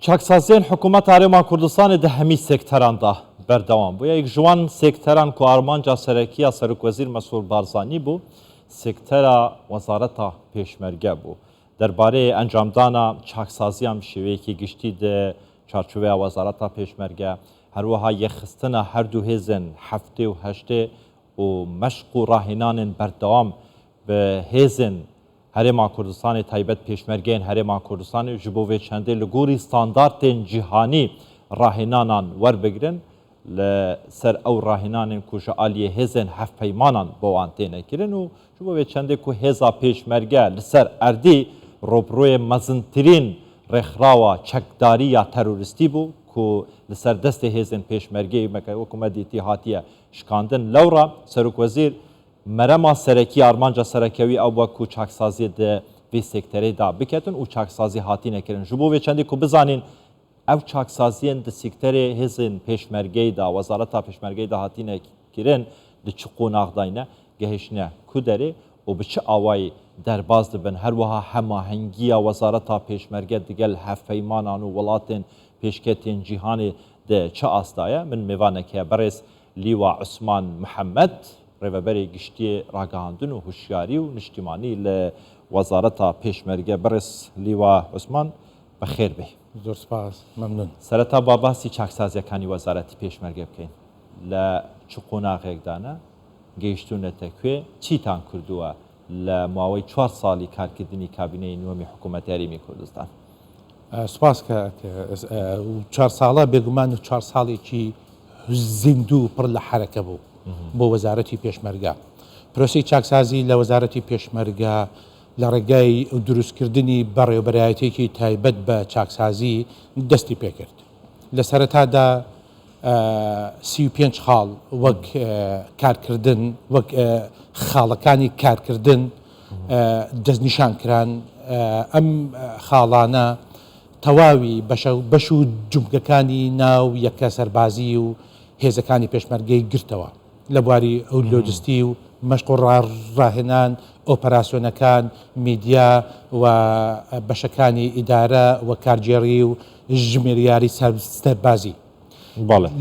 چاکسازیان حکومت هەرێما کوردستانی دە هەمی سێکتەراندا بەردەوام بوو. یەک ژوان سێکتەران کو ئارمانجا سەرەکیە سەرۆکوەزیر مەسعود بارزانی بوو، سێکتەرە وەزارەتە پێشمەرگە بوو. دەربارەی ئەنجامدانا چاکسازیان شێوەیەکی گشتی دە چارچوبەیە وەزارەتە پێشمەرگە، هەروەها یەخستنە هەردوو هێزن هەفتێ و هەشتێ و مەشق و ڕاهێنانên بەردەوام بە هێزن هەرێما کوردستانی تایبەت پێشمەرگەیان هەرێما کوردستانی ji bo vê çendê li gorî standardên cîhanî rahênanan werbigrin li ser ew rahênanên ku ji aliyê hêzên hevpeymanan bo wan têne kirin û ji bo vê çendê ku hêza pêşmerge li ser erdî robroyê mezintirîn rêxrawa çekdariya terorîstî bû ku li ser destê hêzên pêşmergeyê wekû me dîtî hatiye şikandin. Lewra Serokvezîr merema serekî armanca serekewî ew bû ku çaksaziyê di vê sekterê da biketin û çaksazî hatîne kirin. Ji bo vê çendê ku bizanîn ew çaksaziyên di sekterê hêzên pêşmergeyê da wezareta pêşmergeyê da hatîne kirin di çi qonax dayne gehişne ku derê û bi çi awayî derbas dibin. Her wiha hemahengiya wezareta pêşmerge digel hevpeymanan û welatên pêşketên cîhanê de çi astaye. Min mêvaneke berêz Lîwa Usman Mihemed rêveberê giştiyê ragihandin û hişyarî û niştimanî li wezareta pêşmerge berêz Lîwa Usman bixêr bê. زۆر سپاس مەمنون. سەرەتا با باسی چاکسازیەکانی وەزارەتی پێشمەرگە بکەین. لە چ قۆناغێکدانە گەیشتونەتە کوێ چیتان کردووە لە ماوەی 4 ساڵی کارکردنی کابینەی نوێمی حکوومەت یاریمی کوردستان؟ سپاس کە 4 ساڵە بێگومان 4 ساڵێکی زیندوو پڕ لە حرەکە بوو بۆ وەزارەتی پێشمەرگە. پرۆسی چاکسازی لە وەزارەتی پێشمەرگە لە ڕێگای دروستکردنی بەڕێوەبەرایەتێکی تایبەت بە چاکسازی دەستی پێکرد. لە سەرەتادا 35 خاڵ وەک کارکردن وەک خاڵەکانی کارکردن دەستنیشان کران. ئەم خاڵانە تەواوی بەش و جومگەکانی ناو یەکە سەربازی و هێزەکانی پێشمەرگەی گرتەوە لە بواری ئەو لۆجستی و مەشق و ڕاهێنان ئۆپەراسیۆنەکان میدیا و بەشەکانی ئیدارە و کارجێڕی و ژمێریاری سەربازی.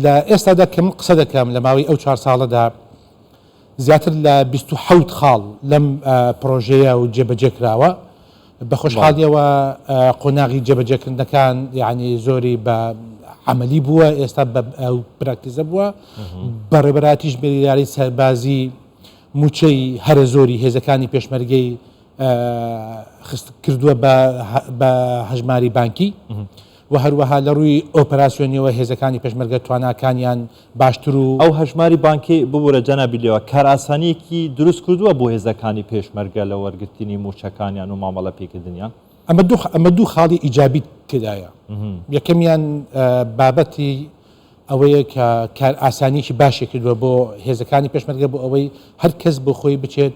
لە ئێستادا کەم قسە دەکەم لە ماوەی ئەو 4 ساڵەدا زیاتر لە 27 خاڵ لەم پرۆژەیە و جێبەجێکراوە. بە خۆشحاڵیەوە قۆناغی جێبەجێکردنەکان یعنی زۆری بە عملی بووە، ئێستا بە پراکتیزە بووە. بەڕێبەراتی ژمێریاری سەربازی موچەی هەرە زۆری هێزەکانی پێشمەرگەی کردووە بە هەژماری بانکی و هەروەها لە ڕووی ئۆپەراسیۆنیەوە هێزەکانی پێشمەرگە تواناکانیان باشتر و ئەو هەژماری بانکی ببوورە جەنابیلەوە کارئاسانیەکی دروست کردووە بۆ هێزەکانی پێشمەرگە لە وەرگرتنی موچەکانیان و مامەڵە پێکردنیان. ئەمە دوو خاڵی ئیجابی تێدایە. یەکەمیان بابەتی ئەوەیە کە کار ئاسانیکی باشی کردووە بۆ هێزەکانی پێشمەرگە بۆ ئەوەی هەر کەس بۆ خۆی بچێت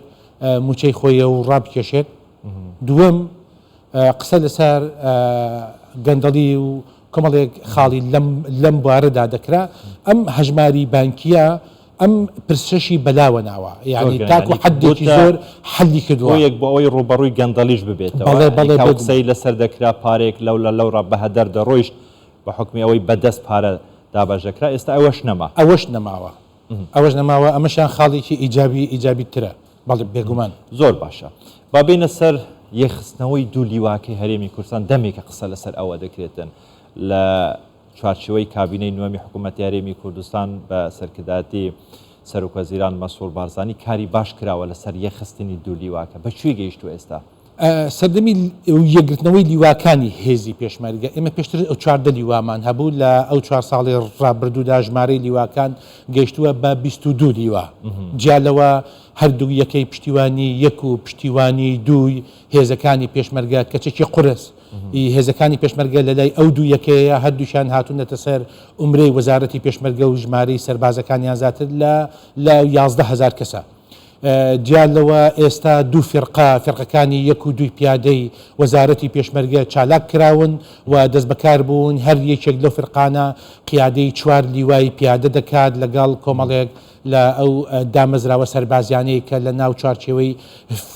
موچەی خۆیە و ڕابکێشێت. دووەم قسە لەسەر گەندەڵی و کۆمەڵێک خاڵی لەم بوارەدا دەکرا. ئەم هەژماری بانکیە ئەم پرسشی بەلاوە ناوە، یعنی تاکو حدێکی زۆر حەلی کردووە یەک بۆ ئەوەی ڕوبەڕووی گەندەڵیش ببێتەوە. قسەی لەسەر دەکرا پارێک لەوڕە بە هەدەر دەڕۆیشت بە حکمی ئەوەی بەدەست پارە دابەژەکرا. ئێستا ئەوەش نەماوە. ئەمەشان خاڵێکی ئیجابی ترە. بەڵێ بێگومان زۆر باشە. با بینە سەر یەخستنەوەی دوو لیواکەی هەرێمی کوردستان دەمێکە قسە لەسەر ئەوە دەکرێتن لە چوارچێوەی کابینەی نوێمی حکوومەت یاریمی کوردستان بە سەرکرداتی سەرۆکوەزیران مەسعود بارزانی کاری باش کراوە لەسەر یەخستنی دوو لیواکە. بەکوێ گەیشتووە ئێستا؟ سەردەمی یەکگرتنەوەی لیواکانی هێزی پێشمەرگە ئێمە پێشتر ئەو 4 لیوامان هەبوو لە ئەو 4 ساڵی ڕابردوودا ژمارەی لیواکان گەیشتووە بە 22 لیوا. جیالەوە هەردوو یەکەی پشتیوانی یەک و پشتیوانی دووی هێزەکانی پێشمەرگە کەچێکی قورس هێزەکانی پێشمەرگە لە لای ئەو دوو یەکەیە هەردووشان هاتوونەتە سەر ئومرەی وەزارەتی پێشمەرگە و ژمارەی سەربازەکانیان زیاتر لە 11,000 کەسە. جیالەوە ئێستا دوو فێرقەکانی یەک و دوی پیادەی وەزارەتی پێشمەرگە چالاک کراون و دەست بەکار بوون. هەر یەکێک لەو فێرقانە قیادەی 4 لیوای پیادە دەکات لەگەڵ کۆمەڵێک لە ئەو دامەزراوە سەربازیانەی کە لە ناو چارچێوەی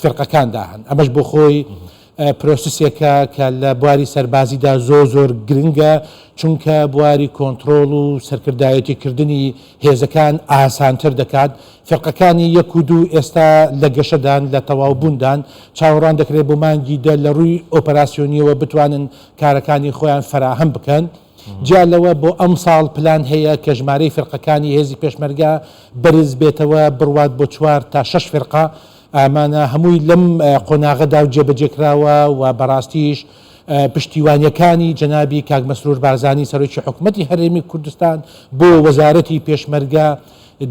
فێرقەکاندا هەن. ئەمەش بۆ خۆی پرۆسسێکە کە لە بواری سەربازیدا زۆر گرنگە چونکە بواری کۆنتترۆل و سەرکردایەتیکردنی هێزەکان ئاسانتر دەکات فێقەکانی 1 و 2 ئێستا لە گەشەدان لە تەواوبووندان چاوەڕان دەکرێت بۆ مانگی دە لە ڕووی ئۆپەراسیۆنیەوە بتوانن کارەکانی خۆیان فراهەم بکەن جیالەوە بۆ ئەم ساڵ پلان هەیە کە ژمارەی فرقەکانی هێزی پێشمەرگا بەرز بێتەوە بڕوات بۆ 4 تا 6 فرقە ئامانە هەمووی لەم قۆناغەدا و جێبەجێکراوە و بەڕاستیش پشتیوانیەکانی جەنابی کاک مەسرور بارزانی سەرۆکی حکوومەتی هەرێمی کوردستان بۆ وەزارەتی پێشمەرگە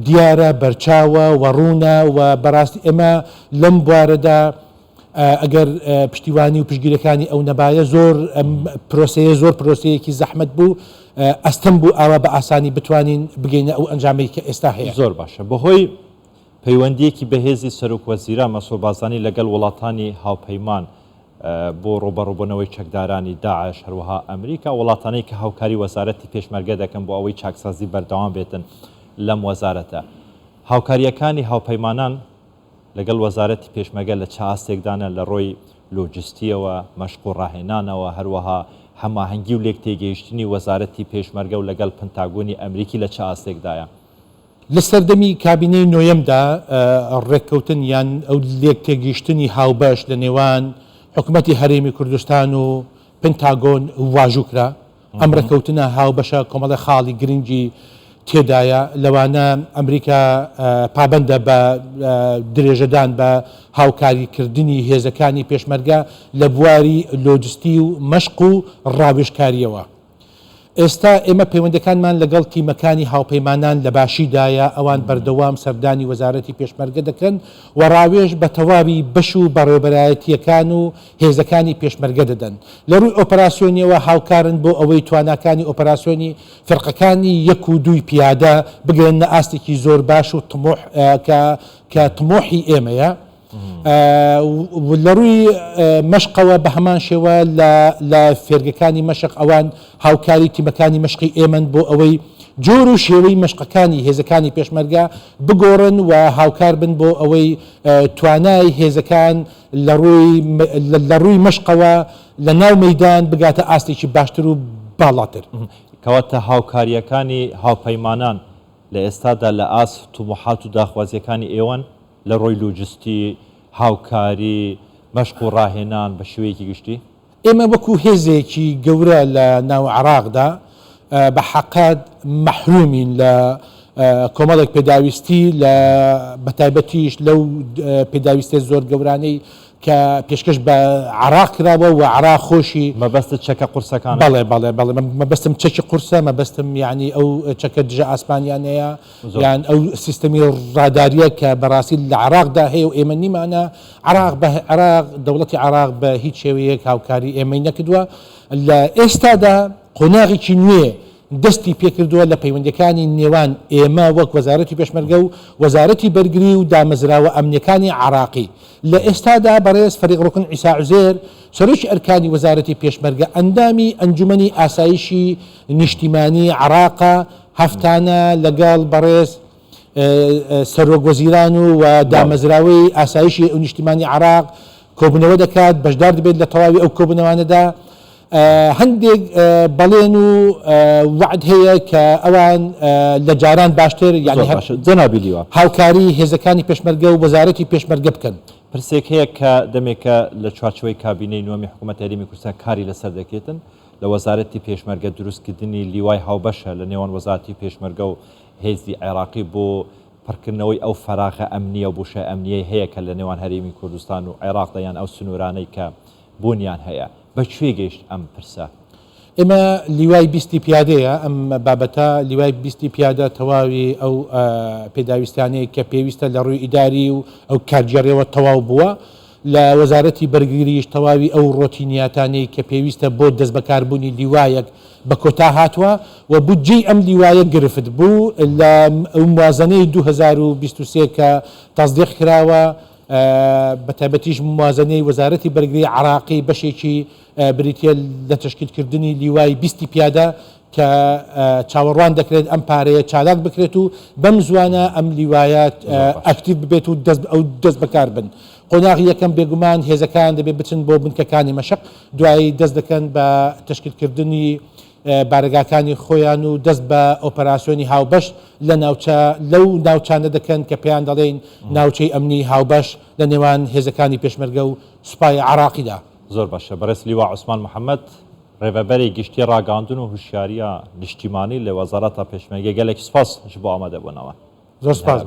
دیارە بەرچاوە و ڕوونە و بەڕاستی ئێمە لەم بوارەدا ئەگەر پشتیوانی و پشگیرەکانی ئەو نەبایە زۆر پرۆسەیە زۆر پرۆسەیەکی زەحمەت بوو ئەستەم بوو ئاوا بە ئاسانی بتوانین بگەینە ئەو ئەنجامەی کە ئێستا هەیە زۆر باشە بەهۆی پەیوەندیەکی بەهێزی سەرۆک وەزیرە مەسعود بارزانی لەگەڵ وڵاتانی هاوپەیمان بۆ ڕۆبەڕووبوونەوەی چەکدارانی داعش هەروەها ئەمریکا وڵاتانەی کە هاوکاری وەزارەتی پێشمەرگە دەکەن بۆ ئەوەی چاکسازی بەردەوام بێتن لەم وەزارەتە هاوکاریەکانی هاوپەیمانان لەگەڵ وەزارەتی پێشمەرگە لە چ ئاستێکدانە لە ڕۆی لۆجستیەوە مەشق و ڕاهێنانەوە هەروەها هەماهەنگی و لێک تێگەیشتنی وەزارەتی پێشمەرگە و لەگەڵ پنتاگۆنی ئەمریکی لە چ ئاستێکدایە لە سەردەمی کابینەی نۆیەمدا ڕێککەوتن یان ئەو لێک تێگەیشتنی هاوبەش لە نێوان حکوومەتی هەرێمی کوردستان و پنتاگۆن واژووکرا ئەم ڕێککەوتنە هاوبەشە کۆمەڵی خاڵی گرنگی تێدایە لەوانە ئەمریکا پابندە بە درێژەدان بە هاوکاریکردنی هێزەکانی پێشمەرگە لە بواری لۆجستی و مەشق و ڕاوێژکاریەوە ئێستا ئێمە پەیوەندەکانمان لەگەڵ تیمەکانی هاوپەیمانان لە باشیدایە ئەوان بەردەوام سەردانی وەزارەتی پێشمەرگە دەکەن و ڕاوێژ بە تەواوی بەش و بەڕێوەبەرایەتیەکان و هێزەکانی پێشمەرگە دەدەن لە ڕووی ئۆپەراسیۆنیەوە هاوکارن بۆ ئەوەی تواناکانی ئۆپەراسیۆنی فرقەکانی 1 و 2 پیادە بگرێنە ئاستێکی زۆر باش و کە تمۆحی ئێمەیە لە ڕووی مەشقەوە بە هەمان شێوە لە فێرگەکانی مەشق ئەوان هاوکاری تیمەکانی مەشقی ئێمن بۆ ئەوەی جۆر و شێوەی مەشقەکانی هێزەکانی پێشمەرگە بگۆڕن و هاوکار بن بۆ ئەوەی توانای هێزەکان لە ڕووی مەشقەوە لە ناو مەیدان بگاتە ئاستێکی باشتر و باڵاتر کەواتە هاوکاریەکانی هاوپەیمانان لە ئێستادا لە ئاس تومحات و داخوازیەکانی ئێوەن لە ڕۆی لۆجستی هاوکاری مەشق و ڕاهێنان بە شێوەیەکی گشتی ئێمە وەکو هێزێکی گەورە لە ناو عێراقدا بە حەقات مەحرومین لە کۆمەڵێک پێداویستی لە بەتایبەتیش لەو پێداویستە زۆر گەورانەی کە پێشکەش بە عێراق کراوە و عێراق خۆشی مەبەستە چەکە قورسەکان بەڵێ مەبەستم چەکی قورسە مەبەستم یعنی ئەو چەکە دژە ئاسمانیانەیە یان ئەو سیستەمی ڕاداریە کە بەڕاستی لە عێراقدا هەیە و ئێمە نیمانە عێراق دەوڵەتی عێراق بە هیچ شێوەیەک هاوکاری ئێمەی نەکردووە لە ئێستادا قۆناغێکی نوێ دەستی پێکردووە لە پەیوەندەکانی نێوان ئێمە وەک وەزارەتی پێشمەرگە و وەزارەتی بەرگری و دامەزراوە ئەمنیەکانی عێراقی لە ئێستادا بەڕێز فەریق ڕوکن عیسا عوزێر سەرۆکی ئەرکانی وەزارەتی پێشمەرگە ئەندامی ئەنجومەنی ئاسایشی نیشتیمانی عێراقە هەفتانە لەگەڵ بەڕێز سەرۆک وەزیران و دامەزراوەی ئاسایشی ئەو نیشتیمانی عێراق کۆبوونەوە دەکات بەشدار دەبێت لە تەواوی ئەو کۆبوونەوانەدا هەندێک بەڵێن و وعد هەیە کە ئەوان لە جاران باشتر یعنی جەنابی لیوە هاوکاری هێزەکانی پێشمەرگە و وەزارەتی پێشمەرگە بکەن پرسێک هەیە کە دەمێکە لە چوارچەوەی کابینەی نوێمی حکوومەت هەرێمی کوردستان کاری لەسەر دەکێتن لە وەزارەتی پێشمەرگە دروستکردنی لیوای هاوبەشە لە نێوان وەزارەتی پێشمەرگە و هێزی عێراقی بۆ پڕکردنەوەی ئەو فەراغە ئەمنیە و بوشە ئەمنیەی هەیە کە لە نێوان هەرێمی کوردستان و عێراقدا یان ئەو سنوورانەی کە بوونیان هەیە بەکوێ گەیشت ئەم پرسە ئێمە لیوای بیستی پیادەیە ئەم بابەتە لیوای بیستی پیادە تەواوی ئەو پێداویستانەیە کە پێویستە لە ڕووی ئیداری و ئەو کارگێڕیەوە تەواو بووە لە وەزارەتی بەرگریش تەواوی ئەو ڕۆتینیاتانەی کە پێویستە بۆ دەست بەکاربوونی لیوایەک بە کۆتا هاتووە و بودجەی ئەم لیوایە گرفت بوو لە موازنەی 2023 کە تەصدیق کراوە بە تایبەتیش موازنەی وەزارەتی بەرگری عراقی بەشێکی بریتە لە تشکیلکردنی لیوای 20 پیادە کە چاوەڕوان دەکرێت ئەم پارەیە چالاک بکرێت و بەم زوانە ئەم لیوایەت ئەکتیو ببێت و دەست بەکار بن. قۆناغی یەکەم بێگومان هێزەکان دەبێت بچن بۆ بنکەکانی مەشق، دوایی دەست دەکەن بە تشکیلکردنی بارگاکانی خۆیان و دەست بە ئۆپەراسیۆنی هاوبەش لەو ناوچانە دەکەن کە پێیان دەڵێن ناوچەی ئەمنی هاوبەش لە نێوان هێزەکانی پێشمەرگە و سوپای عراقیدا. زۆر باشە بەڕێز لیوا عوسمان محەممەد ڕێبەبەری گشتی ڕاگەاندن و هوشیاریە نیشتیمانی لە وەزارەتە پێشمەرگە گەلێک سپاس ji بۆ ئامادەبوونەوە. زۆر سپاس.